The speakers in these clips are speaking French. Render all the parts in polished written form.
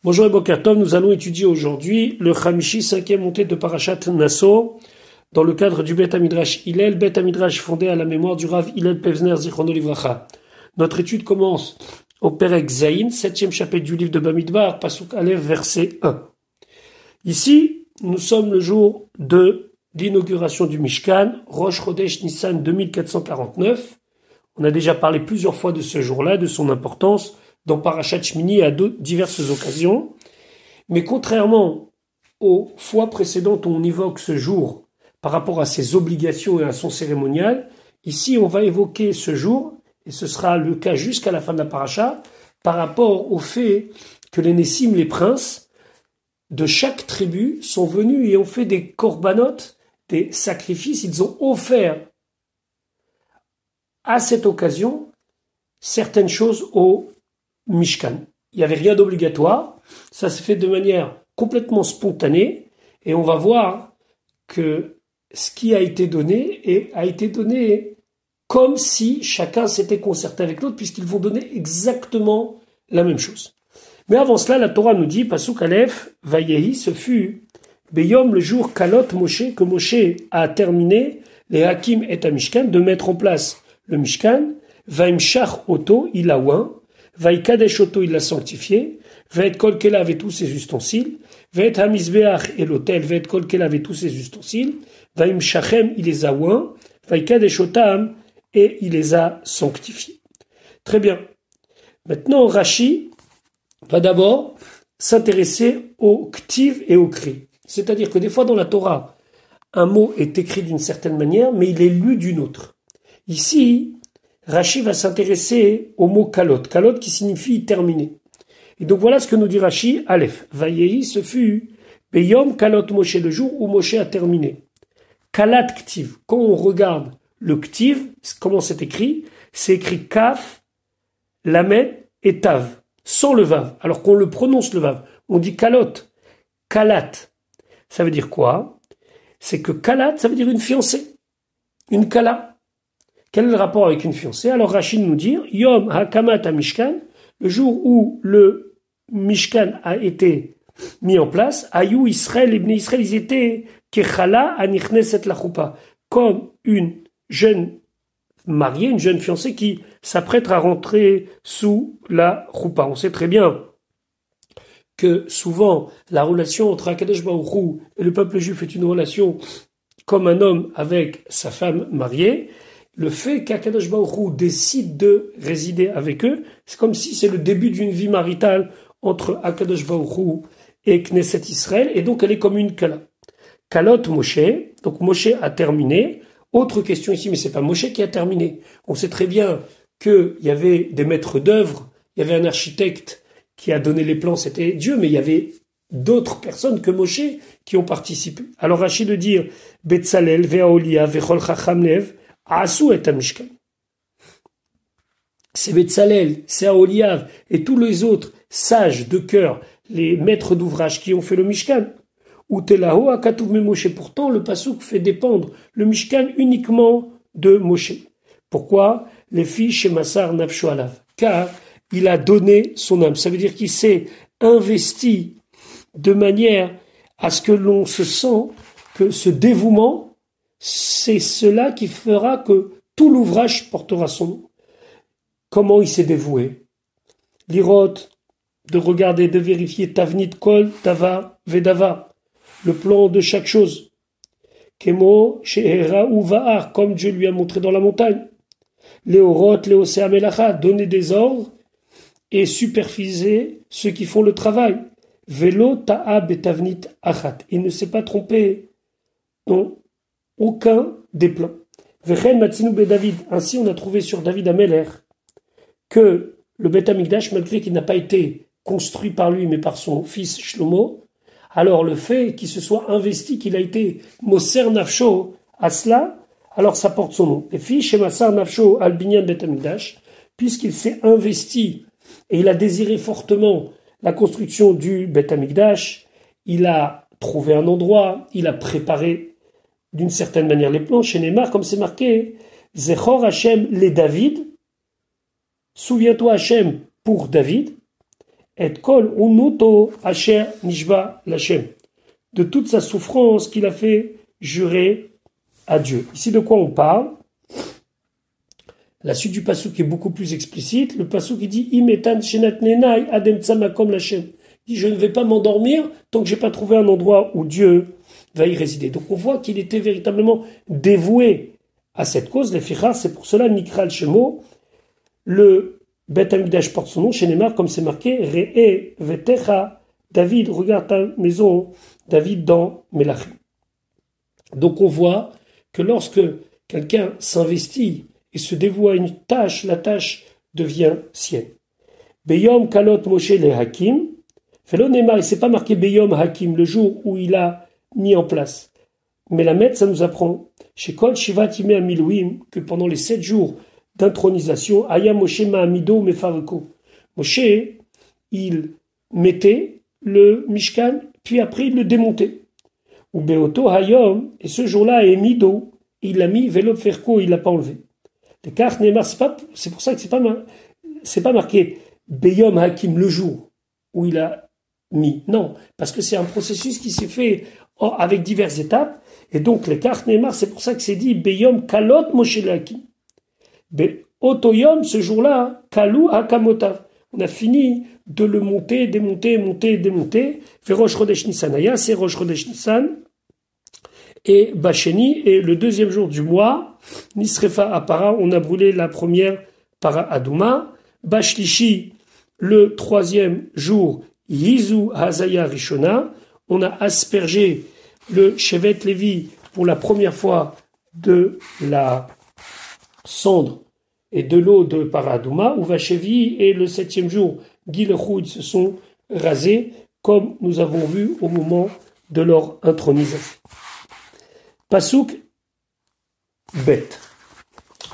Bonjour et Boker Tov, nous allons étudier aujourd'hui le Chamishi, cinquième montée de Parashat Nasso, dans le cadre du Bet HaMidrash Hillel, Bet HaMidrash fondé à la mémoire du Rav Hillel Pevzner Zichrono Livracha. Notre étude commence au Perek Zayin, septième chapitre du livre de Bamidbar, Pasuk Aleph, verset 1. Ici, nous sommes le jour de l'inauguration du Mishkan, Rosh Chodesh Nissan 2449. On a déjà parlé plusieurs fois de ce jour-là, de son importance, dans Parashat Shmini à diverses occasions. Mais contrairement aux fois précédentes où on évoque ce jour par rapport à ses obligations et à son cérémonial, ici on va évoquer ce jour, et ce sera le cas jusqu'à la fin de la paracha, par rapport au fait que les Nessim, les princes de chaque tribu, sont venus et ont fait des korbanot, des sacrifices. Ils ont offert à cette occasion certaines choses au Mishkan. Il n'y avait rien d'obligatoire, ça se fait de manière complètement spontanée, et on va voir que ce qui a été donné a été donné comme si chacun s'était concerté avec l'autre, puisqu'ils vont donner exactement la même chose. Mais avant cela, la Torah nous dit, Pasuk Aleph, Vayehi, ce fut Beyom, le jour Kalot Moshe, que Moshe a terminé, les Hakim et à Mishkan, de mettre en place le Mishkan, Vaimshach Oto, il a oint, Vaikadesh Oto, il l'a sanctifié, Vaet Kol Kelav et tous ses ustensiles, Vaet Hamizbeach et l'autel, Vaet Kol Kelav et tous ses ustensiles, Vaimshachem, il les a oint, Vaikadesh Otam, et il les a sanctifiés. Très bien. Maintenant, Rashi va d'abord s'intéresser au Ktiv et au Kri. C'est-à-dire que des fois dans la Torah, un mot est écrit d'une certaine manière, mais il est lu d'une autre. Ici, Rashi va s'intéresser au mot kalot. Kalot qui signifie terminer. Et donc voilà ce que nous dit Rashi, Aleph. Vayehi, ce fut Beyom kalot Moshe, le jour où Moshe a terminé. Kalat ktiv. Quand on regarde le ktiv, comment c'est écrit Kaf, lamed et tav, sans le vav. Alors qu'on le prononce le vav. On dit kalot, kalat. Ça veut dire quoi? C'est que kalat, ça veut dire une fiancée. Une kala. Quel est le rapport avec une fiancée? Alors Rachid nous dit, Yom Hakamat Mishkan, le jour où le Mishkan a été mis en place, Ayou Israël, les Bnei Israël, ils étaient Kechala Anichneset la Choupa, comme une jeune mariée, une jeune fiancée qui s'apprête à rentrer sous la Choupa. On sait très bien que souvent la relation entre Akadosh Baruch Hu et le peuple juif est une relation comme un homme avec sa femme mariée. Le fait qu'Akadosh Baruch Hu décide de résider avec eux, c'est comme si c'est le début d'une vie maritale entre Akadosh Baruch Hu et Knesset Israël, et donc elle est comme une kala. Kalot Moshe, donc Moshe a terminé. Autre question ici, mais c'est pas Moshe qui a terminé. On sait très bien qu'il y avait des maîtres d'œuvre, il y avait un architecte qui a donné les plans, c'était Dieu, mais il y avait d'autres personnes que Moshe qui ont participé. Alors Rachid de dire, Betzalel, Ve'aolia, Vechol Chacham Lev, Asu et Mishkan. C'est Betzalel, c'est Aholiav et tous les autres sages de cœur, les maîtres d'ouvrage qui ont fait le Mishkan. Ou Telaho Akatuv Moshe. Pourtant, le Pasuk fait dépendre le Mishkan uniquement de Moshe. Pourquoi? Les filles chez Massar Nafsho Alav. Car il a donné son âme. Ça veut dire qu'il s'est investi de manière à ce que l'on se sent que ce dévouement, c'est cela qui fera que tout l'ouvrage portera son nom. Comment il s'est dévoué? L'irot, de regarder, de vérifier Tavnit Kol, Tava, Vedava, le plan de chaque chose. Kemo, Shehera ou Va'ar, comme Dieu lui a montré dans la montagne. Léorot, Léosea Melacha, donner des ordres et superviser ceux qui font le travail. Velo, Ta'a, Betavnit, Achat. Il ne s'est pas trompé dans aucun des plans. Vechen Matsinou be David. Ainsi, on a trouvé sur David Ameler que le Bet HaMikdash, malgré qu'il n'a pas été construit par lui, mais par son fils Shlomo, alors le fait qu'il se soit investi, qu'il a été Moser Nafsho à cela, alors ça porte son nom. Et fils chez Massar Nafsho al Binyan Bet HaMikdash, puisqu'il s'est investi et il a désiré fortement la construction du Bet HaMikdash, il a trouvé un endroit, il a préparé d'une certaine manière les plans. Chez Neymar, comme c'est marqué, Zechor Hashem les David, souviens-toi Hashem pour David, et kol unuto asher nishba lachem, de toute sa souffrance qu'il a fait jurer à Dieu. Ici, de quoi on parle? La suite du pasuk est beaucoup plus explicite. Le pasuk il dit Imetan shenat nenai adem tzamakom lachem. Il dit je ne vais pas m'endormir tant que j'ai pas trouvé un endroit où Dieu va y résider. Donc on voit qu'il était véritablement dévoué à cette cause. Les fichar, c'est pour cela Nikral Shemo. Le Beth Amikdash porte son nom chez Neymar, comme c'est marqué Re'e vetecha David, regarde ta maison, David dans Melachim. Donc on voit que lorsque quelqu'un s'investit et se dévoue à une tâche, la tâche devient sienne. Beyom kalot Moshe le Hakim. Felo Neymar, il s'est pas marqué Beyom Hakim, le jour où il a mis en place. Mais la Mette, ça nous apprend, chez Kol Shivat Yimei Amilouim, que pendant les 7 jours d'intronisation, Aya Moshe Ma'amido Mefareko. Moshe, il mettait le Mishkan, puis après il le démontait. Ou Beoto Hayom, et ce jour-là, Emido, il l'a mis, Velo Ferko, il l'a pas enlevé. Les cartes Neymar, c'est pour ça que c'est pas marqué Beyom Hakim, le jour où il a mis. Non, parce que c'est un processus qui s'est fait avec diverses étapes. Et donc, les cartes Neymar, c'est pour ça que c'est dit Beyom Kalot Moshe Hakim. Otoyom, ce jour-là, Kalou Hakamotav. On a fini de le monter, démonter. Fait Rosh Chodesh Nissanaya, c'est Rosh Chodesh Nissan. Et Bacheni, et le deuxième jour du mois, Nisrefa Apara, on a brûlé la première para Adouma. Bashlishi, le troisième jour, Yizu Hazaya Rishona, on a aspergé le Shevet Lévi pour la première fois de la cendre et de l'eau de Paradouma, ou Vachevi, et le 7e jour, Gil Choud se sont rasés, comme nous avons vu au moment de leur intronisation. Pasuk Bet.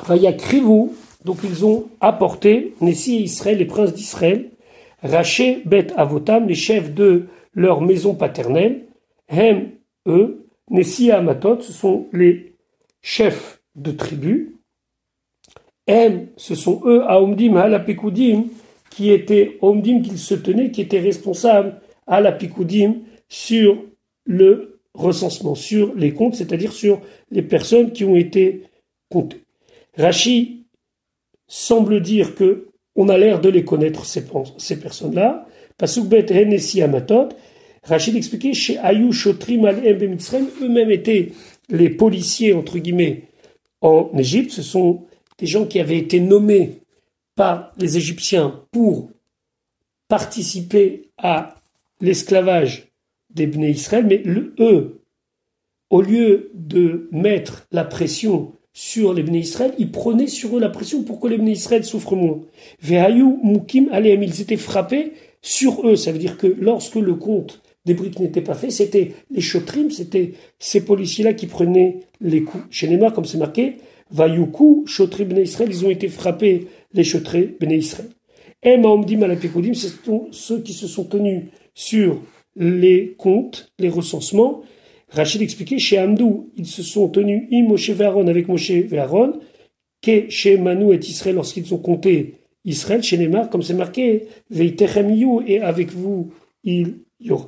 Vayakrivu, donc ils ont apporté, Nessi et Israël, les princes d'Israël, Raché Bet Avotam, les chefs de leur maison paternelle, Hem, eux, Nessi et Amatot, ce sont les chefs de tribus, Hem, ce sont eux, à Omdim, à la Pekoudim, qui étaient Omdim, qu'ils se tenaient, qui étaient responsables à la Pekoudim sur le recensement, sur les comptes, c'est-à-dire sur les personnes qui ont été comptées. Rachi semble dire que on a l'air de les connaître, ces personnes-là. Pasuk Bet Hennesi Amatot. Rachid expliquait chez Ayou Shotrim al-Em Bemitzrem, eux-mêmes étaient les policiers, entre guillemets, en Égypte. Ce sont des gens qui avaient été nommés par les Égyptiens pour participer à l'esclavage des Bnei Israël, mais eux, au lieu de mettre la pression sur les Bnei Israël, ils prenaient sur eux la pression pour que les Bnei Israël souffrent moins. Vehayu Mukim Aleem, ils étaient frappés sur eux. Ça veut dire que lorsque le compte des briques n'était pas fait, c'était les chotrim, c'était ces policiers-là qui prenaient les coups. Chez Neymar, comme c'est marqué, Vayuku, chotri Bnei Israël, ils ont été frappés, les chotri Bnei Israël. Ema Omdim Alapekoudim, ce sont ceux qui se sont tenus sur les comptes, les recensements. Rachid expliquait, chez Amdou, ils se sont tenus Moshe Aaron avec Moshe Aaron, que chez Manu et Israël lorsqu'ils ont compté Israël, chez Neymar, comme c'est marqué, Veitechamiyu, et avec vous, il y aura.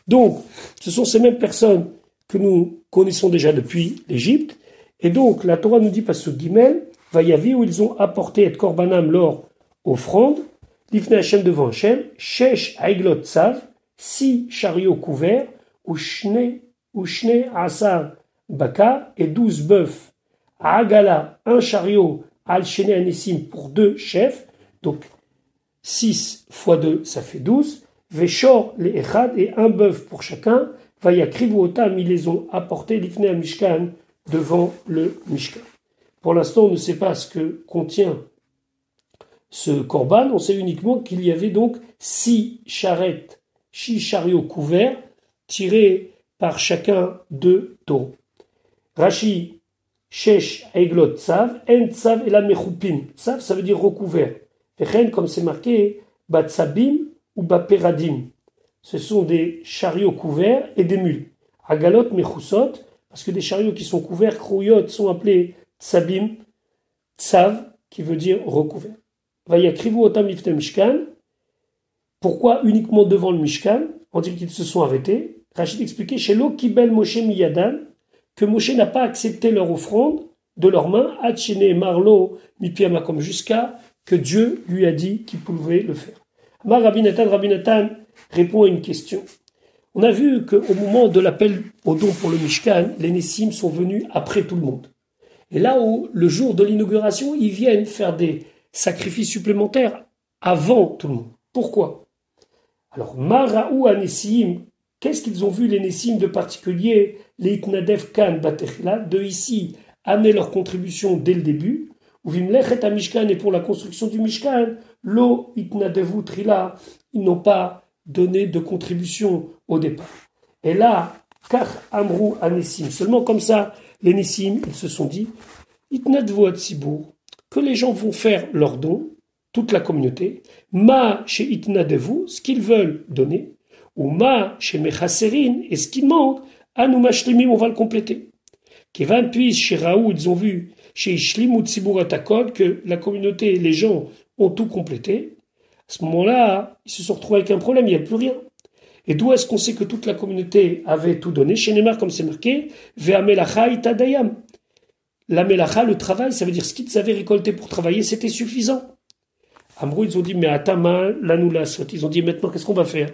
Donc, ce sont ces mêmes personnes que nous connaissons déjà depuis l'Égypte, et donc la Torah nous dit, pas ce Guimel, Vayavi, où ils ont apporté et Korbanam leur offrande, Lifne Hashem devant Hashem, Shesh Aiglot Tzav, 6 chariots couverts, ou Shne Asar Baka, et 12 bœufs. Agala, un chariot, Al Shene Anessim pour 2 chefs, donc 6 fois 2, ça fait 12. Veshor les Echad, et un bœuf pour chacun. Vayakrivu otam, ils les ont apportés, Lifne al Mishkan, devant le Mishkan. Pour l'instant, on ne sait pas ce que contient ce korban, on sait uniquement qu'il y avait donc 6 charrettes, 6 chariots couverts, tirés par chacun 2 taureaux. Rashi, Shesh, Aiglot, Tzav, En Tzav et la Mechupim. Tzav, ça veut dire recouvert. Vechen, comme c'est marqué, Batsabim ou Baperadim. Ce sont des chariots couverts et des mules. Agalot, Mechusot, parce que des chariots qui sont couverts, Krouyot, sont appelés Tzabim, Tzav, qui veut dire recouvert. Vayakrivu otam lifne Mishkan, Pourquoi uniquement devant le Mishkan? On dit qu'ils se sont arrêtés. Rachid expliquait chez Lo Kibel Moshe Miyadan que Moshe n'a pas accepté leur offrande de leurs mains, Hachene Marlo Mipiamakom, jusqu'à que Dieu lui a dit qu'il pouvait le faire. Amar Rabbi Nathan répond à une question. On a vu qu'au moment de l'appel au don pour le Mishkan, les Nessim sont venus après tout le monde. Et là où le jour de l'inauguration, ils viennent faire des sacrifices supplémentaires avant tout le monde. Pourquoi? Alors, Maraou à Nessim, qu'est-ce qu'ils ont vu les Nessim de particulier, les Itnadev Kan Batechila, de ici amener leur contribution dès le début, ou Vimlechet à Mishkan et pour la construction du Mishkan, Lo Itnadevu Trila, ils n'ont pas donné de contribution au départ. Et là, Kach Amrou à Nessim, seulement comme ça, les Nessim, ils se sont dit, Itnadvu Atsibour, que les gens vont faire leurs dons, toute la communauté, Ma chez Itnadevu, ce qu'ils veulent donner, ou Ma chez Mechaserin, et ce qui manque, Anu Mashlimim, on va le compléter. Kevan puis chez Raoult, ils ont vu chez Ishlimu Tzibur Atakol que la communauté et les gens ont tout complété. À ce moment-là, ils se sont retrouvés avec un problème, il n'y a plus rien. Et d'où est-ce qu'on sait que toute la communauté avait tout donné? Chez Neymar, comme c'est marqué, Ve'amelacha itadayam. La melacha, le travail, ça veut dire ce qu'ils avaient récolté pour travailler, c'était suffisant. Amrou, ils ont dit, mais atama, l'anoula soit. Ils ont dit, maintenant, qu'est-ce qu'on va faire?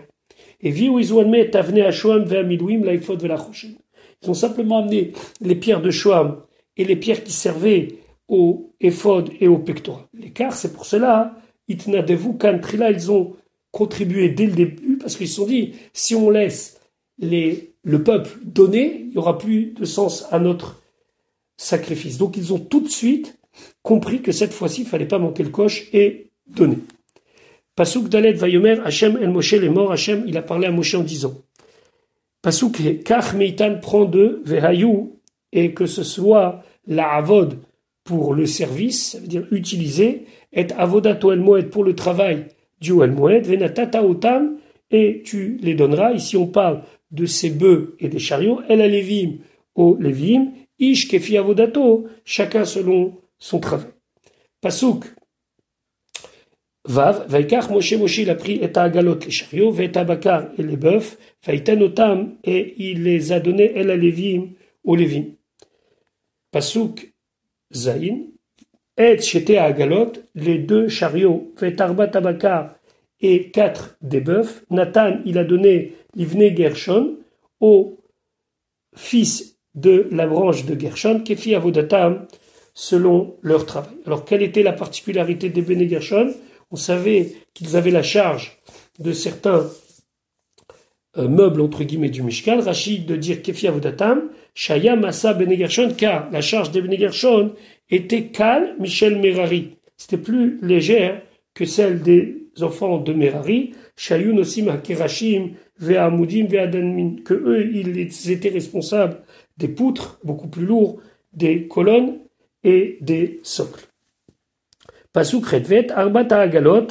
Et viou, ils ont amené, t'avne à Shoam, ve'amilouim, laïfod, ve'lachoshem. Ils ont simplement amené les pierres de Shoam et les pierres qui servaient au éphod et au pectoral. L'écart, c'est pour cela, itnadevu kan trila, ils ont contribué dès le début, parce qu'ils se sont dit, si on laisse le peuple donner, il n'y aura plus de sens à notre sacrifice. Donc ils ont tout de suite compris que cette fois-ci, il ne fallait pas manquer le coche et donner. Pasuk Dalet Vayomer, Hachem El Moshe les morts, Hachem, il a parlé à Moshe en disant, Pasuk Kach Meitan prend de Vehayu, et que ce soit la avod pour le service, ça veut dire utiliser, et avodato El Moed pour le travail du El Moed, Venatata Otam, et tu les donneras. Ici on parle de ces bœufs et des chariots, El Alevim au Levim, Ish Kefi Avodato, chacun selon son travail. Pasuk Vav, Vaikach Moshe, il a pris et Agalot les chariots, Veta Bakar et les bœufs, Vaiten Otam, et il les a donnés El Alevim au Levim. Pasuk Zain, Et Shete Agalot, les deux chariots, Vetarba Tabakar et 4 des bœufs, Nathan, il a donné Livne Gershon au fils de la branche de Gershon, Kefi Avodatam, selon leur travail. Alors, quelle était la particularité des Bene Gershon? On savait qu'ils avaient la charge de certains meubles, entre guillemets, du Mishkan. Rachid de dire Kefi Avodatam, Shaya Massa Bene Gershon, car la charge des Bene Gershon était Kal Michel Merari. C'était plus légère que celle des enfants de Merari. Shayun Osim Hakerashim, Ve'amudim, Ve'adanmin, que eux, ils étaient responsables des poutres, beaucoup plus lourds, des colonnes et des socles. Pasuk Redvet, Arbata Agalot,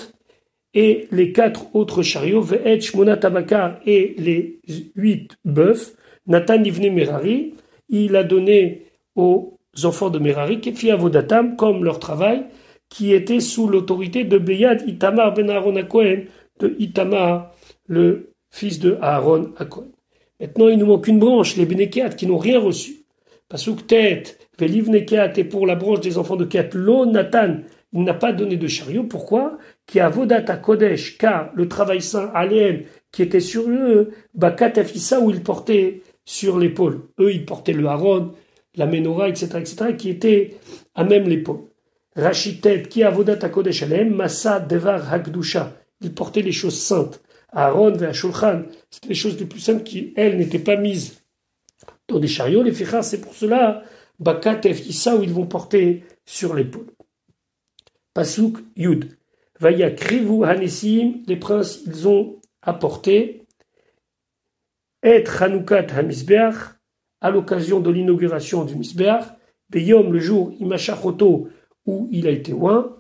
et les 4 autres chariots, Ve'et Shmona Tabakar, et les 8 bœufs, Nathan Livne Merari, il a donné aux enfants de Merari, Kefi Avodatam, comme leur travail, qui était sous l'autorité de Beyad Itamar ben Aaron Akohen, de Itamar, le fils de Aaron Akohen. Maintenant, il nous manque une branche, les Benekeat, qui n'ont rien reçu. Pasuk Tet, Velivne Keat, et pour la branche des enfants de Keat, Lo Nathan, il n'a pas donné de chariot. Pourquoi? Qui a Vodat à Kodesh, car le travail saint aléen qui était sur eux, Bakat Afissa, où ils portaient sur l'épaule. Eux, ils portaient le Aaron, la Menorah, etc., qui était à même l'épaule. Rachitet, qui a Vodat à Kodesh aléen, Massa Devar Hakdusha, ils portaient les choses saintes. Aaron, Ve'ashulchan, c'était les choses les plus saintes qui, elles, n'étaient pas mises dans des chariots. Les fichas, c'est pour cela, Bakat Afissa, où ils vont porter sur l'épaule. Pasuk Yud. Vaya Krivu Hanesim, les princes, ils ont apporté Et Hanoukat Hamisbeach, à l'occasion de l'inauguration du Misbeach, Beyom, le jour Imachachoto, où il a été oint.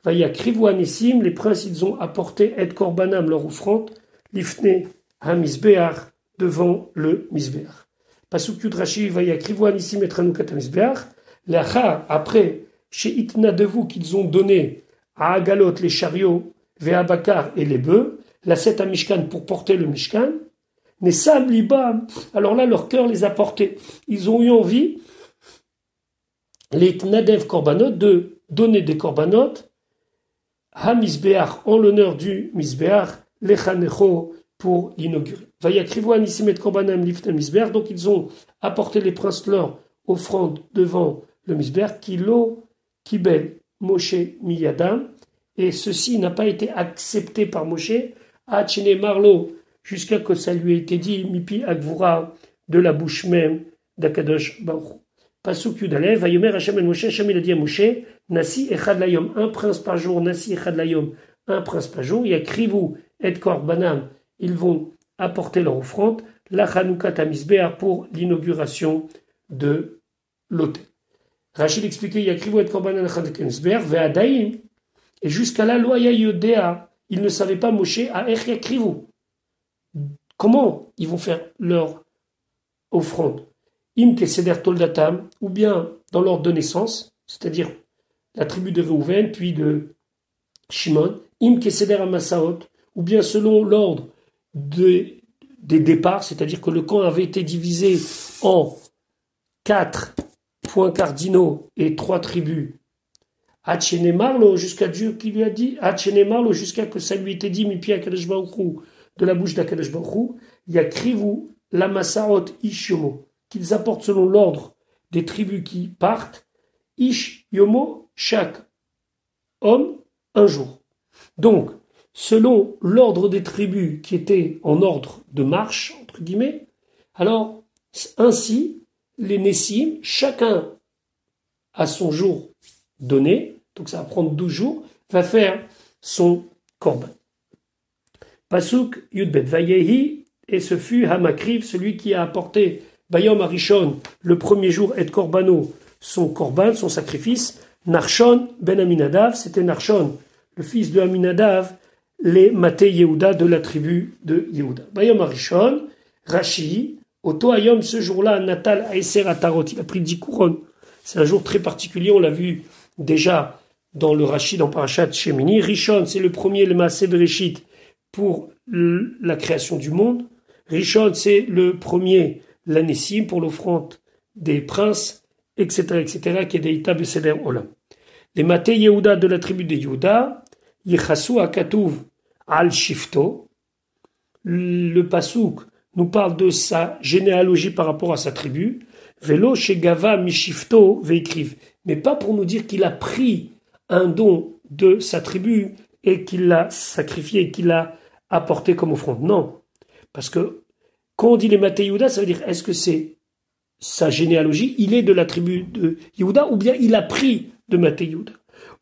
Vaya Krivu Hanesim, les princes, ils ont apporté Et Korbanam, leur offrande, Lifne Hamisbeach, devant le Misbeach. Pasuk Yud Rashi, Vaya Krivu Hanesim et Hanoukat Hamisbeach, l'achar, après, chez Itnadevu qu'ils ont donné à Agalot les chariots, Ve'abakar et les bœufs, l'asset à Mishkan pour porter le Mishkan, Nesam Libam, alors là, leur cœur les a portés. Ils ont eu envie, les Nadev Korbanot, de donner des Korbanot, Ha Misbeach, en l'honneur du Misbeach, Lechanecho, pour l'inaugurer. Vayakrivu Anisim et Korbanam Liftem Misbeach, donc ils ont apporté les princes leur offrande devant le Misbeach, Kilo, Kibel, Moshe, Miyadam, et ceci n'a pas été accepté par Moshe, Hachene Marlo, jusqu'à que ça lui ait été dit, Mipi Agvura, de la bouche même d'Akadosh Baruch. Pasuk Yudalev, Vayomer Hashem el Moshe, Hashem il a dit à Moshe, Nasi Echad Layom, un prince par jour, Nasi Echad Layom, un prince par jour, il y a Krivu et Korbanam, ils vont apporter leur offrande, la Chanoukat Amisbeach pour l'inauguration de l'autel. Rachid expliquait, il y a Krivu et Korbanam, la Chanoukat Amisbeach, Ve'adaim, et jusqu'à là, Loya Yodea, ils ne savaient pas Moshe à Ech Yakrivu. Comment ils vont faire leur offrande? Im Keseder Toldatam, ou bien dans l'ordre de naissance, c'est-à-dire la tribu de Reuven, puis de Shimon, Im Keseder Amasaot, ou bien selon l'ordre des départs, c'est-à-dire que le camp avait été divisé en 4 points cardinaux et 3 tribus. Hachene Marlo, jusqu'à Dieu qui lui a dit, Hachene Marlo, jusqu'à que ça lui ait été dit, Mipi Akadosh Baruch Hu, de la bouche d'Akadosh Baruch Hu, il y a Krivu, Lamasaot, Ishyomo, qu'ils apportent selon l'ordre des tribus qui partent, Ish Yomo, chaque homme, un jour. Donc, selon l'ordre des tribus qui étaient en ordre de marche, entre guillemets, alors, ainsi, les Nessim, chacun à son jour donné, donc ça va prendre 12 jours, va faire son korban. Pasuk Yudbet Vayehi, et ce fut Hamakriv, celui qui a apporté Bayom Arishon, le premier jour, et Korbano, son korban, son sacrifice, Narshon ben Aminadav, c'était Narshon, le fils de Aminadav, les Maté Yehuda de la tribu de Yehuda. Bayom Arishon, Rashi, Oto Ayom, ce jour-là, Natal Aeser Atarot, il a pris 10 couronnes. C'est un jour très particulier, on l'a vu déjà dans le Rashi, dans Parashat Shemini. Rishon, c'est le premier, le Maaseh Bereshit, pour la création du monde. Rishon, c'est le premier, l'Anessim, pour l'offrande des princes, etc., qui est des Ita Beseder Olam. Les Maté Yehuda de la tribu de Yehuda, Yechasu Akatuv al Shifto, le Pasuk nous parle de sa généalogie par rapport à sa tribu, Velo Shegava Mishifto Veikriv, mais pas pour nous dire qu'il a pris un don de sa tribu et qu'il l'a sacrifié et qu'il l'a apporté comme offrande. Non, parce que quand on dit les Maté Yehuda, ça veut dire est-ce que c'est sa généalogie, il est de la tribu de Yehuda, ou bien il a pris de Maté Yehuda.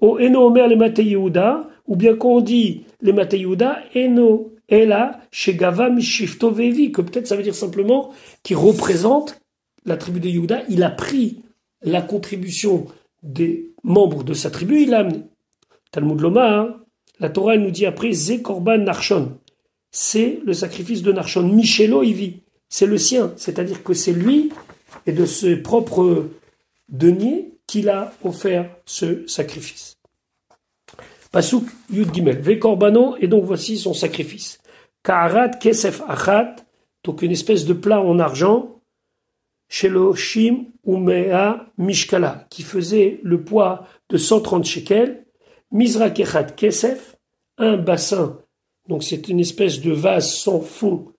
O Eno Omer les Maté Yehuda, ou bien quand on dit les Maté Yehuda, Eno Ela Shegava Mishifto Vevi, que peut-être ça veut dire simplement qu'il représente la tribu de Yehuda, il a pris la contribution des membres de sa tribu, il l'a amené. Talmud Loma, la Torah elle nous dit après, Ze Korban Narshon, c'est le sacrifice de Narshon. Michelo Ivi, c'est le sien, c'est-à-dire que c'est lui et de ses propres deniers qu'il a offert ce sacrifice. Pasuk Yud Gimel, Ve Korbano, et donc voici son sacrifice. Ka'arat Kesef Achat, donc une espèce de plat en argent, Sheloshim Umea Mishkala, qui faisait le poids de 130 shekels, Mizra Kechat Kesef, un bassin, donc c'est une espèce de vase sans fond,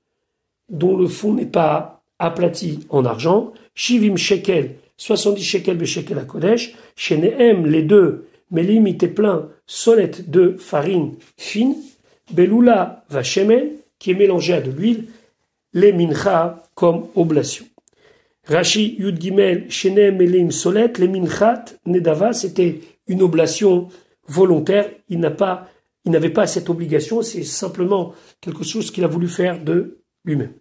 dont le fond n'est pas aplati en argent, Shivim Shekel, 70 shekels Beshekel à Kodesh, Shenehem, les deux, Melim était plein, solette de farine fine, Belula Vachemen, qui est mélangé à de l'huile, les mincha comme oblation. Rashi Yud Gimel, Shenehem Melim Solet, les minchat Nedava, c'était une oblation volontaire, il n'avait pas cette obligation, c'est simplement quelque chose qu'il a voulu faire de lui-même.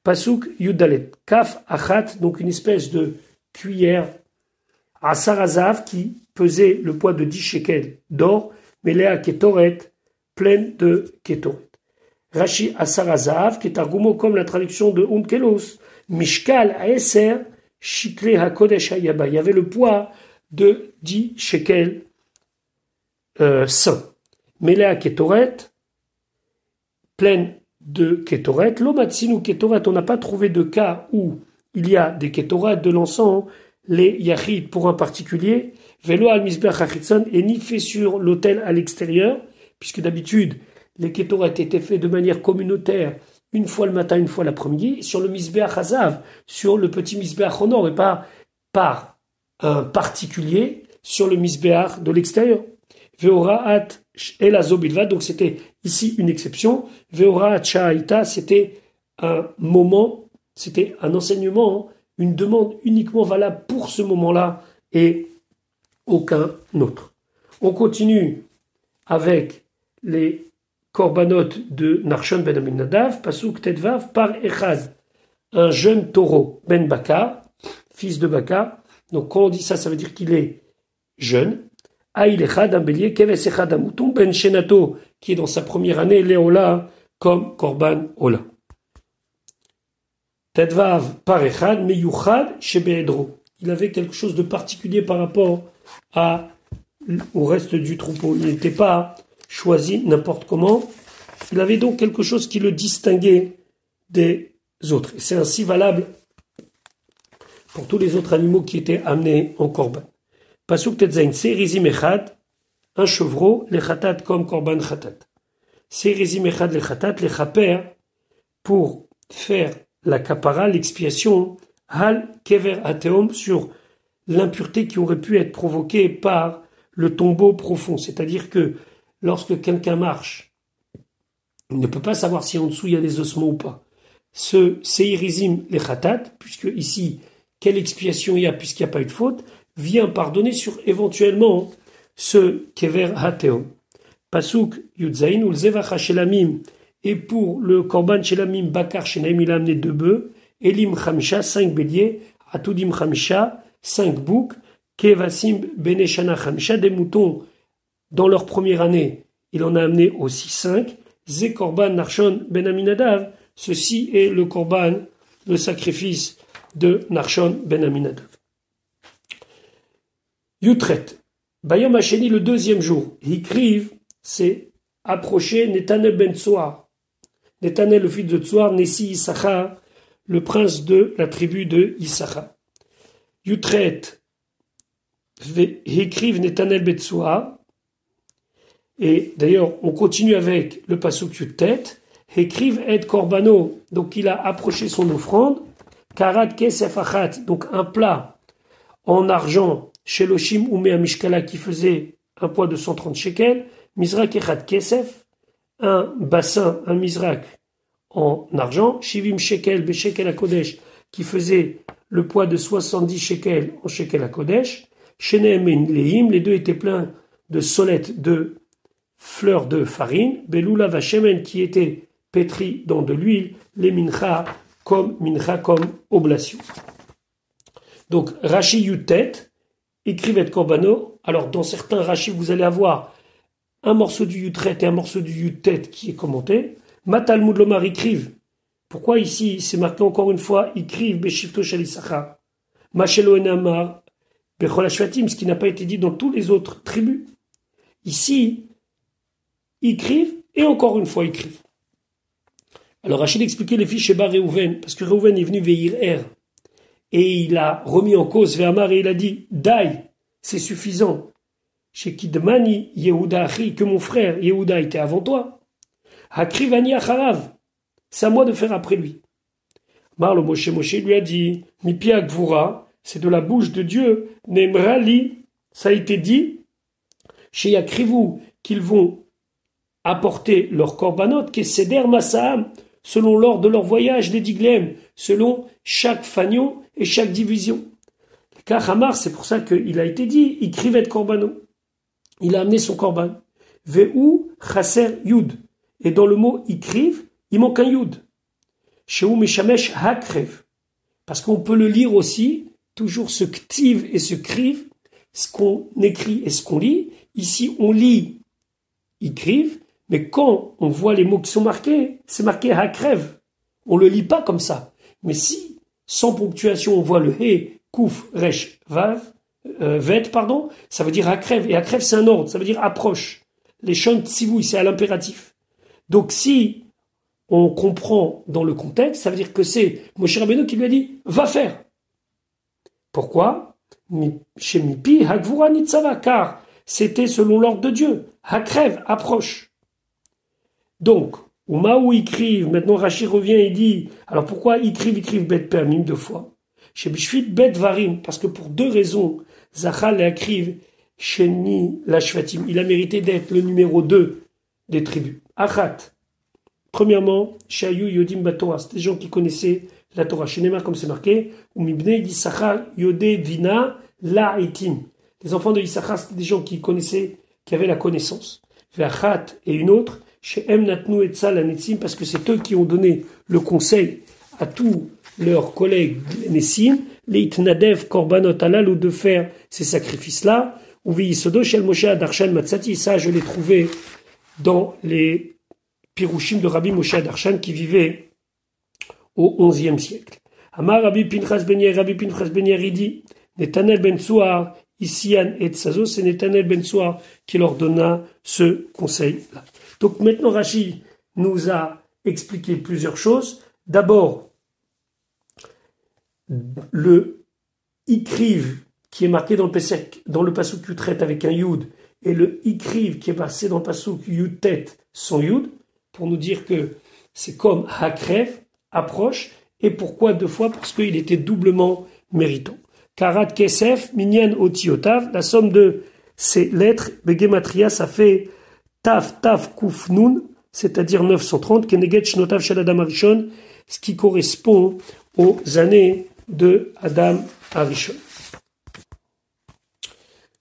Pasuk Yudalet, Kaf Achat, donc une espèce de cuillère, Asarazav, qui pesait le poids de 10 shekels d'or, Melea Ketoret, pleine de Ketoret. Rashi Asarazav, qui est argument comme la traduction de Unkelos, Mishkal Aeser, Shikle HaKodesh Hayaba. Il y avait le poids de 10 shekels saints. Melea Ketoret, pleine de Ketoret. L'Omatsinu Ketoret, on n'a pas trouvé de cas où il y a des Ketoret de l'encens, les Yachid pour un particulier, Velo al Mizbeach Achitzon, et ni fait sur l'autel à l'extérieur, puisque d'habitude, les Ketoret étaient faits de manière communautaire, une fois le matin, une fois l'après-midi, sur le Mizbeach Hazav, sur le petit Mizbeach en or, et pas par un particulier sur le Mizbeach de l'extérieur. Veoraat Elazo Bilvad, donc c'était ici une exception. Veoraat Sha'aita, c'était un moment, c'était un enseignement, une demande uniquement valable pour ce moment-là et aucun autre. On continue avec les korbanot de Narshon ben Aminadav, Pasuk Tedvav, par Echad, un jeune taureau, Ben Baka, fils de Baka. Donc quand on dit ça, ça veut dire qu'il est jeune. Aïl Echad, un bélier, Keves Echad, un mouton, Ben Shenato, qui est dans sa première année, Léola, comme Korban Ola. Tedvav par Echad, Meyuchad, Shebeedro. Il avait quelque chose de particulier par rapport au reste du troupeau. Il n'était pas choisi n'importe comment. Il avait donc quelque chose qui le distinguait des autres. Et c'est ainsi valable pour tous les autres animaux qui étaient amenés en korban. Pasuk Tetzain, Serizim Echad, un chevreau, les khatat comme korban khatat. Serizim Echad, les khatat, les chaper, pour faire la kapara, l'expiation, hal kever ateom, sur l'impureté qui aurait pu être provoquée par le tombeau profond. C'est-à-dire que lorsque quelqu'un marche, il ne peut pas savoir si en dessous il y a des ossements ou pas. Ce seirizim les khatat, puisque ici, quelle expiation il y a puisqu'il n'y a pas eu de faute, vient pardonner sur éventuellement ce kever hateom. Pasuk yudzain ou lzevacha shelamim, et pour le korban shelamim bakar shenaim, il a amené 2 bœufs, elim chamisha, 5 béliers, atudim chamisha, 5 boucs, kevasim beneshana chamisha, des moutons dans leur première année, il en a amené aussi 5, ze korban narshon ben Aminadav, ceci est le korban, le sacrifice de Narshon ben Aminadav. Yutret, Bayom Hasheni, le deuxième jour, Hikriv, c'est approché Netanel ben Tsoar. Netanel, le fils de Tsoar, Nessi Issachar, le prince de la tribu de Issachar. Yutret, Hikriv Netanel ben Tsoar. Et d'ailleurs, on continue avec le pasuk Yutet, Hikriv et Korbano, donc il a approché son offrande, Karat Kesef Achat, donc un plat en argent, Sheloshim Umea Mishkala, qui faisait un poids de 130 shekels, Mizrak Echat Kesef, un bassin, un Mizrak en argent, Shivim Shekel Beshekel HaKodesh, qui faisait le poids de 70 shekels en Shekel HaKodesh, Sheneem et Leim, les deux étaient pleins de solettes de fleurs de farine, Beloula Vachemen, qui était pétri dans de l'huile, les mincha comme oblation. Donc, Rashi Yutet, écrivait Korbano. Alors, dans certains Rashi, vous allez avoir un morceau du Yutret et un morceau du Yutet qui est commenté. Matalmud Lomar écrive. Pourquoi ici, c'est marqué encore une fois, écrive Beshifto Shalisachar. Machelo Enamar, Bechol Ashvatim, ce qui n'a pas été dit dans tous les autres tribus. Ici, écrivent et encore une fois écrivent. Alors Rachid expliquait les fiches chez Bar Réhouven, parce que Réhouven est venu veillir Er, et il a remis en cause Véhamar et il a dit Dai, c'est suffisant. Chez Kidmani Yehuda Achi, que mon frère Yehuda était avant toi. Hakrivani Acharav, c'est à moi de faire après lui. Marlo Moshe lui a dit Mipia Gvura, c'est de la bouche de Dieu, Nemrali, ça a été dit, chez Yakrivu, qu'ils vont apporter leur korbanot, qui est Seder Massam, selon l'ordre de leur voyage, les diglem, selon chaque fanion et chaque division. Car Hamar, c'est pour ça qu'il a été dit, écrivait de korbanot. Il a amené son korban. Ve'u chaser yud. Et dans le mot ikriv, il manque un yud. Shehu meshamesh hakrev. Parce qu'on peut le lire aussi, toujours ce ktiv et ce kriv, ce qu'on écrit et ce qu'on lit. Ici, on lit ikriv, mais quand on voit les mots qui sont marqués, c'est marqué hakrev. On le lit pas comme ça. Mais si, sans ponctuation, on voit le he, kouf, resh, vav, vet, pardon, ça veut dire hakrev. Et hakrev, c'est un ordre, ça veut dire approche. Les chants tzivouï, c'est à l'impératif. Donc si on comprend dans le contexte, ça veut dire que c'est Moshe Rabbeinu qui lui a dit « va faire ». Pourquoi ? Chez Mipi, Hagvura Nitzava, car c'était selon l'ordre de Dieu. Hakrev, approche. Donc, Oumaou écrive, maintenant Rashi revient et dit, alors pourquoi écrive bet permim 2 fois? Chez Bishvit bet varim, parce que pour 2 raisons, Zachal et écrive Sheni la Shvatim, il a mérité d'être le numéro 2 des tribus. Achat. Premièrement, Shayu Yodim Batora, c'est des gens qui connaissaient la Torah. Chez Neymar, comme c'est marqué, ou Mibne Yissachar Yodé Vina La Etim. Les enfants de Yissachar, c'était des gens qui connaissaient, qui avaient la connaissance. Ve'achat et une autre, chez Em Natnu Etzal Anetzim, parce que c'est eux qui ont donné le conseil à tous leurs collègues Nessim, les Itnadev Korbanot Alal, ou de faire ces sacrifices-là, ou Viyisodo Shel Moshe Adarshan Matsati, ça je l'ai trouvé dans les Pirushim de Rabbi Moshe Adarshan qui vivait au XIe siècle. Amar Rabbi Pinchas Ben Yair, il dit, Netanel Ben Tsuar, Isian et Tsazo, c'est Netanel Ben Tsuar qui leur donna ce conseil-là. Donc maintenant Rashi nous a expliqué plusieurs choses. D'abord, le Ikriv qui est marqué dans le pasuk Yutret avec un Yud, et le Ikriv qui est passé dans le pasuk Yutet sans Yud, pour nous dire que c'est comme Hakrev, approche, et pourquoi 2 fois? Parce qu'il était doublement méritant. Karat Kesef, Minyan Otiotav, la somme de ces lettres, Begematria, ça fait Tav Tav Kuf Nun, c'est-à-dire 930, Keneged Shnotav Shel Adam Arishon, ce qui correspond aux années de Adam Arishon.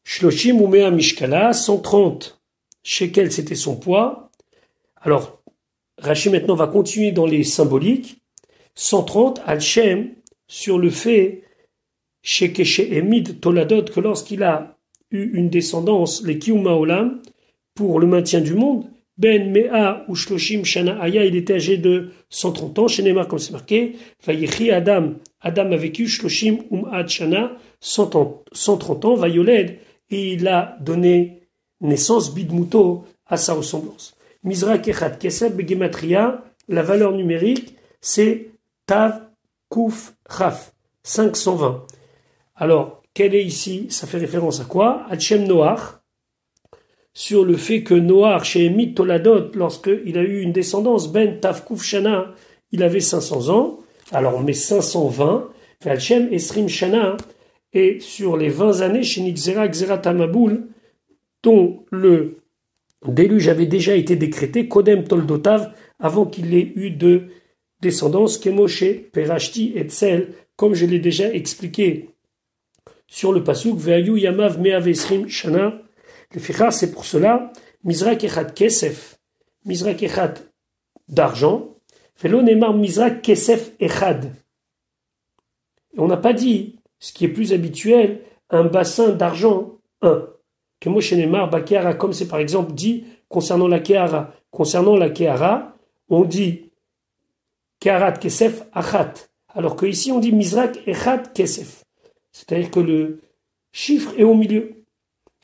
Shloshim Umea Mishkala, 130 shekels, c'était son poids. Alors, Rashi maintenant va continuer dans les symboliques. 130 Al-Shem sur le fait Shekeshe Emid Toladot, que lorsqu'il a eu une descendance, les Kiyuma Olam, pour le maintien du monde, Ben Mea ou Shloshim Shana Aya, il était âgé de 130 ans, chez Neymar comme c'est marqué, Vayechi Adam, Adam a vécu Shloshim Um'ad Shana, 130 ans, Vayoled, et il a donné naissance, Bidmuto, à sa ressemblance. Mizra Kechat Kesef Begematria, la valeur numérique, c'est Tav Kuf Chaf, 520. Alors, quelle est ici? Ça fait référence à quoi? Hachem Noach, sur le fait que Noach, chez Emit Toladot, lorsqu'il a eu une descendance, Ben Tav Kuf Shana, il avait 500 ans. Alors, on met 520. Hachem Esrim Shana, et sur les 20 années, chez Nixera Xera Tamaboul, dont le déluge avait déjà été décrété, Kodem Toldotav, avant qu'il ait eu de descendance, Kemoshe, Perashti et Tsel, comme je l'ai déjà expliqué sur le pasuk, Ve'ayu Yamav Me'avesrim Shana. Le Fichar, c'est pour cela, Mizrak Echat Kesef, Mizrak Echat d'argent, Velo Neymar Mizrak Kesef Echad. Et on n'a pas dit, ce qui est plus habituel, un bassin d'argent, 1. Kemoshe Neymar Bakeara, comme c'est par exemple dit concernant la Kehara. Concernant la Kehara, on dit Keharat Kesef Achat. Alors que ici on dit Mizrak Echad Kesef. C'est-à-dire que le chiffre est au milieu.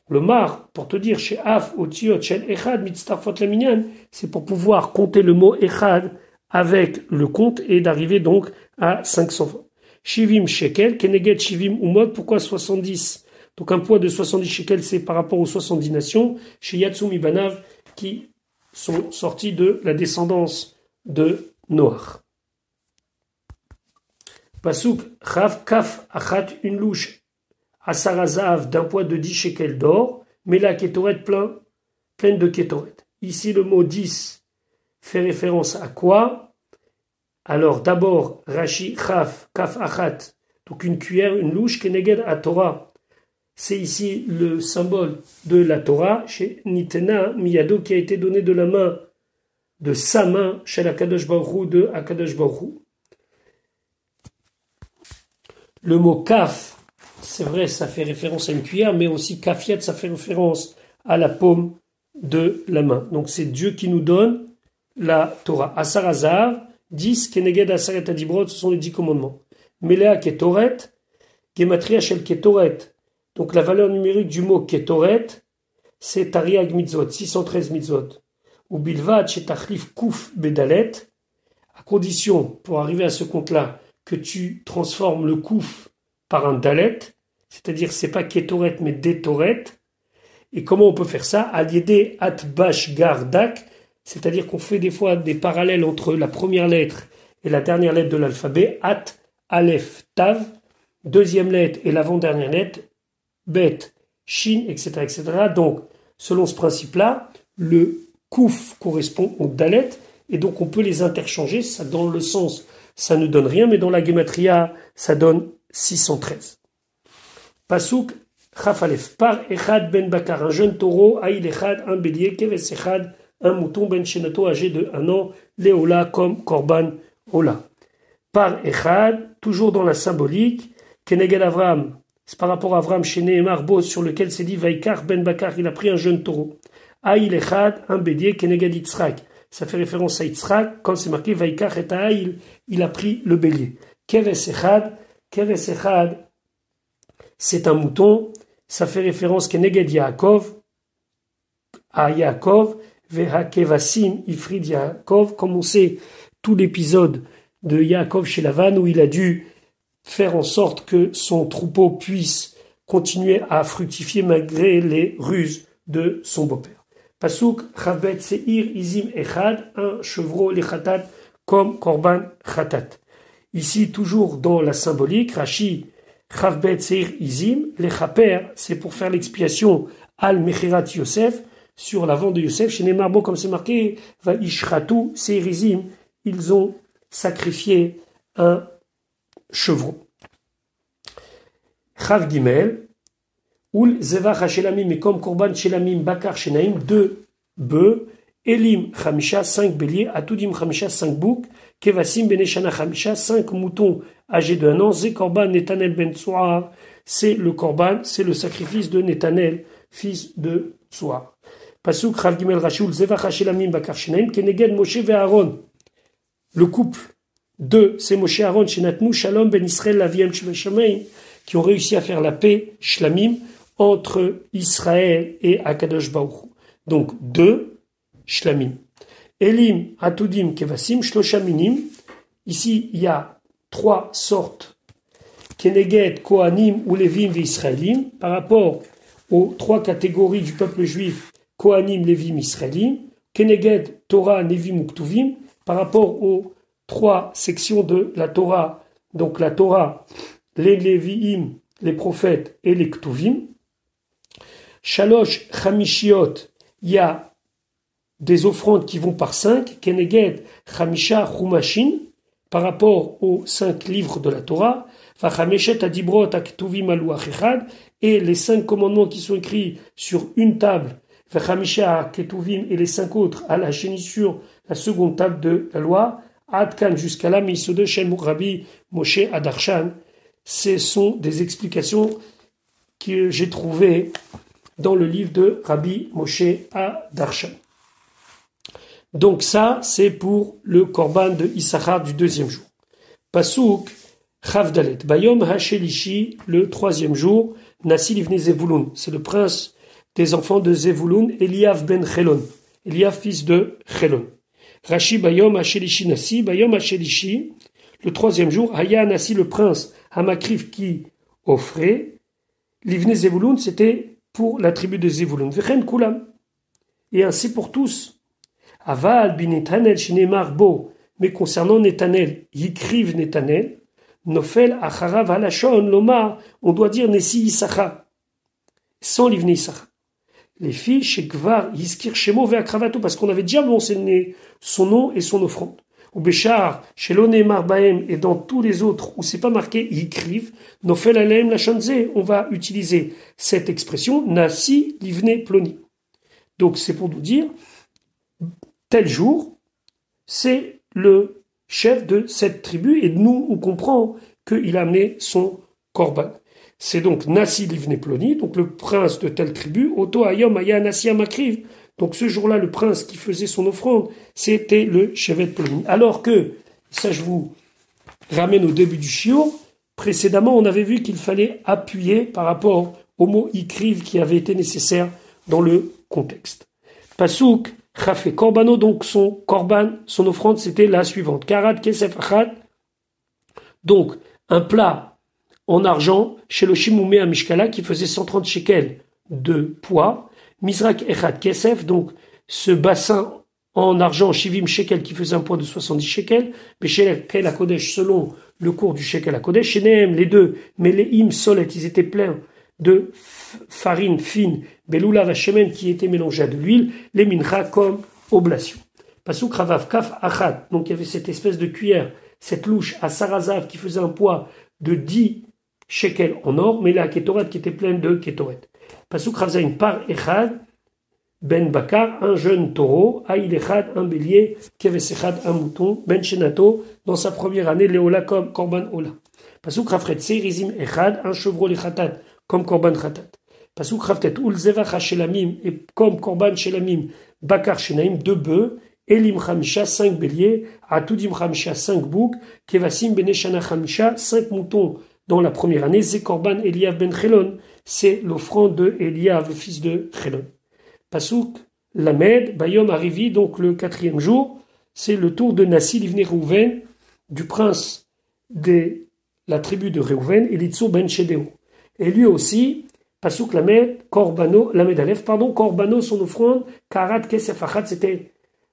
Le mar, pour te dire, chez Af, Otiot, Shel Echad, Mitztarfot Laminyan, c'est pour pouvoir compter le mot Echad avec le compte et d'arriver donc à 500. Shivim shekel, Keneged Shivim Umod, pourquoi 70? Donc un poids de 70 shekels, c'est par rapport aux 70 nations, chez Yatsum Ibanav, qui sont sortis de la descendance de Noach. Pasuk, Chav Kaf Achat, une louche, Asarazav, d'un poids de 10 shekels d'or, mais la Kétoret pleine de Kétoret. Ici, le mot 10 fait référence à quoi? Alors, d'abord, Rashi, Chav, Kaf Achat, donc une cuillère, une louche, Keneged à Torah. C'est ici le symbole de la Torah, chez Nitena Miyado, qui a été donné de la main, de sa main, chez Akadosh Baruch Hu, de Akadosh Baruch Hu. Le mot kaf, c'est vrai, ça fait référence à une cuillère, mais aussi kafiat, ça fait référence à la paume de la main. Donc c'est Dieu qui nous donne la Torah. Asarazav, 10, Keneged Asaret Adibrot, ce sont les 10 commandements. Melea Ketoret, Gematria Shel Ketoret. Donc la valeur numérique du mot Ketoret, c'est Tariag Mitzvot, 613 Mitzvot. Ou Bilvad, chez Tachlif Kouf Bedalet, à condition, pour arriver à ce compte-là, que tu transformes le kouf par un dalet, c'est-à-dire c'est pas ketoret mais détoret. Et comment on peut faire ça? Aliédé atbash gardak, c'est-à-dire qu'on fait des fois des parallèles entre la première lettre et la dernière lettre de l'alphabet, at, aleph, tav, deuxième lettre et l'avant-dernière lettre, bet, shin, etc., etc. Donc, selon ce principe-là, le kouf correspond au dalet, et donc on peut les interchanger, ça dans le sens, ça ne donne rien, mais dans la gematria, ça donne 613. Pasuk, Chaf Aleph, par Echad ben Bakar, un jeune taureau, Aïl Echad, un bélier, Keves Echad, un mouton ben Shenato âgé de 1 an, Léola comme Korban Ola. Par Echad, toujours dans la symbolique, Keneged Avram, c'est par rapport à Avram chez Nehemar Boz, sur lequel c'est dit Vaikar ben Bakar, il a pris un jeune taureau. Aïl Echad, un bélier, Keneged Yitzhak. Ça fait référence à Yitzhak, quand c'est marqué Vaikar et Aïl, il a pris le bélier. Keves Echad, c'est un mouton, ça fait référence Keneged Yaakov, à Yaakov, Veha Kevasim, Ifrid Yaakov, comme on sait tout l'épisode de Yaakov chez Lavan, où il a dû faire en sorte que son troupeau puisse continuer à fructifier malgré les ruses de son beau-père. Pasuk, Chavbet Seir Izim Echad, un chevreau lechatat comme Korban Chatat. Ici, toujours dans la symbolique, Rashi, Chavbet Seir Izim, lechaper, c'est pour faire l'expiation al Mechirat Yosef, sur la vente de Yosef, chez Nemarbo, comme c'est marqué, va Ishratu Seir Izim, ils ont sacrifié un chevreau. Chav Gimel, Ul Zevach Shelamim, et comme Korban Shelamim, Bakar Shenaim, 2 bœufs, Elim Chamisha, 5 béliers, Atudim Chamisha, 5 boucs, Kevasim Beneshana Chamisha, 5 moutons âgés de 1 an, Ze Korban Netanel Ben Tsuar, c'est le Korban, c'est le sacrifice de Netanel, fils de Tsuar. Pasuk Chav Gimel Rashul, Zevach Shelamim, Bakar Shenaim, Keneged Moshe ve Aaron, le couple. 2, c'est Moshe Aaron, Shenatnu Shalom Ben Israël Laviem Shemaim, qui ont réussi à faire la paix, Shlamim, entre Israël et Akadosh Baruch Hu. Donc 2, Shlamim. Elim, Atudim, Kevasim, Shloshaminim. Ici, il y a 3 sortes. Keneged, Kohanim, ou Levim et Israélim. Par rapport aux 3 catégories du peuple juif, Kohanim, Levim, Israélim. Keneged, Torah, Nevim ou Ktuvim. Par rapport aux 3 sections de la Torah, donc la Torah, les Lévi'im, les prophètes et les Ktuvim. Shalosh Chamishiot, il y a des offrandes qui vont par 5, Keneged Chamisha Chumashin, par rapport aux 5 livres de la Torah, Vachameshet Adibrot Aktuvim Aluach Echad, et les 5 commandements qui sont écrits sur une table, Vachamisha Ketuvim, et les 5 autres à la chénie sur la seconde table de la loi, Adkan jusqu'à là, Misode Shem Rabbi Moshe Adarshan. Ce sont des explications que j'ai trouvées dans le livre de Rabbi Moshe Adarshan. Donc ça, c'est pour le korban de Issachar du 2e jour. Pasuk Chavdalet. Bayom Hashelishi, le 3e jour, Nasi Livne Zevulun. C'est le prince des enfants de Zevulun, Eliav ben Chelon. Eliav, fils de Chelon. Rashi Bayom Hashelishi Nasi. Bayom Hashelishi, le 3e jour, Haya Nasi, le prince, Hamakrif, qui offrait. Livne Zevulun, c'était pour la tribu de Zevulun. Vechen Kulam. Et ainsi pour tous. Aval bin Netanel Shinemar Bo. Mais concernant Netanel, Yikriv Netanel, Nofel Acharav Halashon Lomar, on doit dire Nessi Issachar, sans Livne Issachar. Les filles chez Gvar Yiskir Shemo Veakravato, parce qu'on avait déjà mentionné son nom et son offrande. Ou Béchar, chez l'Onemar Baem, et dans tous les autres où c'est pas marqué Yikriv, Nofel Aleem Lachanze, on va utiliser cette expression Nasi Livne Ploni. Donc c'est pour nous dire, tel jour, c'est le chef de cette tribu, et nous, on comprend qu'il a amené son korban. C'est donc Nasi Livne Ploni, donc le prince de telle tribu, Oto Ayom Aya Nasi Amakriv. Donc ce jour-là, le prince qui faisait son offrande, c'était le Shevet Ploni. Alors que, ça je vous ramène au début du shiur, précédemment on avait vu qu'il fallait appuyer par rapport au mot Ikriv qui avait été nécessaire dans le contexte. Pasuk Chafé Korbano, donc son korban, son offrande, c'était la suivante. Karat Kesef Achat, donc un plat en argent chez le Shimoumé à Mishkala qui faisait 130 shekels de poids. Mizrak Echad Kesef, donc ce bassin en argent Shivim shekel qui faisait un poids de 70 shekels. Shekel à Kodesh selon le cours du shekel à Kodesh. Shenehem, les deux, mais les im solet, ils étaient pleins de farine fine, beloula vachemen qui était mélangée à de l'huile, les mincha comme oblation. Pasuk ravav kaf achat, donc il y avait cette espèce de cuillère, cette louche à sarazav qui faisait un poids de 10 shekels en or, mais la kétoret qui était pleine de kétoret. Pasuk ravzain par echad, ben bakar, un jeune taureau, aïl echad, un bélier, keves echad, un mouton, ben shenato, dans sa première année, léola comme korban ola. Pasuk ravret rizim echad, un chevreau lechatat, comme korban khatat. Pasuk ravtet ul zevach shelamim, et comme korban shelamim, bakar shenaim, 2 bœufs, elim chamisha, 5 béliers, atudim chamisha, 5 boucs, kevasim beneshana chamisha, 5 moutons dans la première année, ze korban Eliav ben Chelon, c'est l'offrande de Eliav, le fils de Chelon. Pasuk lamed, bayom arrivi, donc le 4e jour, c'est le tour de Nassi l'ivné Reuven, du prince de la tribu de Reuven, Elitzur ben Shedeo. Et lui aussi, Pasuk Lamed, Korbano, Lamed Aleph, pardon, Korbano, son offrande, Karat Kesef Achat, c'était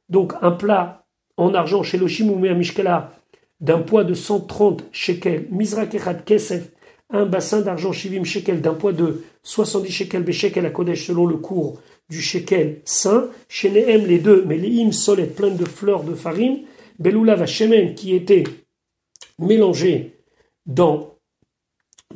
donc un plat en argent chez le Shimoumé à Mishkala d'un poids de 130 shekels, Mizrak Echad Kesef, un bassin d'argent Shivim shekels d'un poids de 70 shekels, Beshekel à Kodesh selon le cours du shekel saint, chez Nehem les deux, mais les hymnes solettes pleines de fleurs de farine, Beloula Vachemen qui était mélangé dans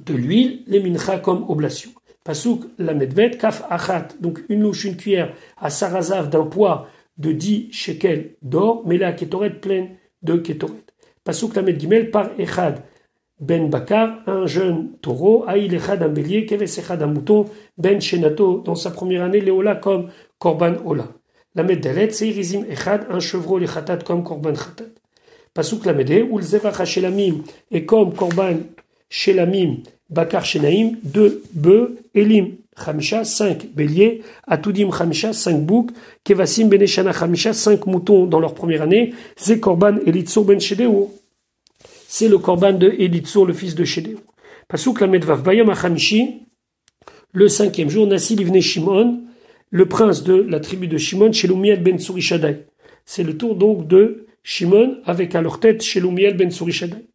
de l'huile, les mincha comme oblation. Pasuk la medvet, kaf achat, donc une louche, une cuillère à sarazav d'un poids de 10 shekels d'or, mais la kétoret pleine de kétoret. Pasuk la medgimel par echad ben bakar, un jeune taureau, aïl echad un bélier, keves echad un mouton, ben shenato dans sa première année, léola comme korban ola. La meddalet, seirizim echad, un chevreau lechatat comme korban chatat. Pasuk la mede, ul zevach shelamim, et comme korban shelamim, bakar shenaim, 2 bœufs, elim chamisha, 5 béliers, atudim chamisha, 5 boucs, kevasim beneshana chamisha, 5 moutons dans leur première année, ze korban elitzur ben shedeo, c'est le korban de Elitzur, le fils de Shedeo. Pasuk la medvav bayam achamishi, le 5e jour, Nassi livne Shimon, le prince de la tribu de Shimon, Shelumiel ben Tsurishadai. C'est le tour donc de Shimon avec à leur tête Shelumiel ben Tsurishadai.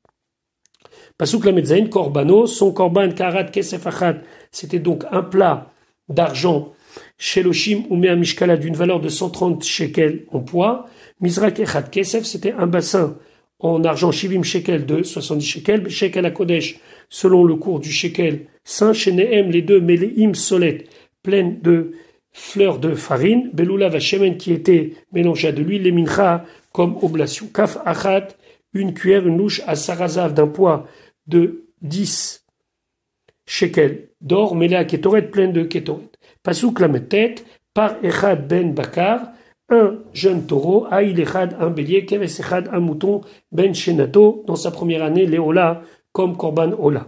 Pasuk la medzain korbano, son korban karat kesef achat, c'était donc un plat d'argent Sheloshim Umea Mishkala d'une valeur de 130 shekels en poids. Mizrak echad kesef, c'était un bassin en argent Shivim shekel de 70 shekels, shekel à Kodesh, selon le cours du shekel saint, chez Nehem, les deux, mais les hymnes solettes, pleines de fleurs de farine, Beloula Vachemen, qui était mélangée à de l'huile, les mincha, comme oblation. Kaf achat, une cuillère, une louche à sarazav d'un poids de 10 shekels d'or, mêlé à kétoret, pleine de kétoret. Pasuk la tête, par echad ben bakar, un jeune taureau, aïl echad, un bélier, keves echad, un mouton, ben shenato, dans sa première année, léola, comme korban ola.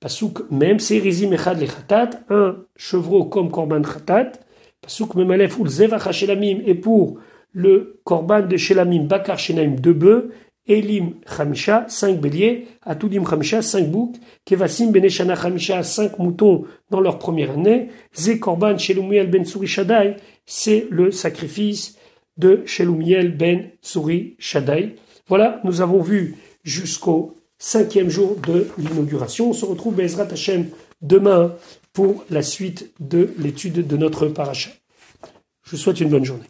Pasuk même, c'est rizim echad lechatat, un chevreau comme korban chatat. Pasuk memalef ul zevach shelamim, et pour le korban de shelamim, bakar shenaim, 2 bœufs, elim chamisha, 5 béliers, atudim chamisha, 5 boucs, kevasim beneshana chamisha, 5 moutons dans leur première année, ze korban shelumiel ben Tsurishadai, c'est le sacrifice de Shelumiel ben Tsurishadai. Voilà, nous avons vu jusqu'au 5e jour de l'inauguration. On se retrouve Be'ezrat Hashem demain pour la suite de l'étude de notre paracha. Je vous souhaite une bonne journée.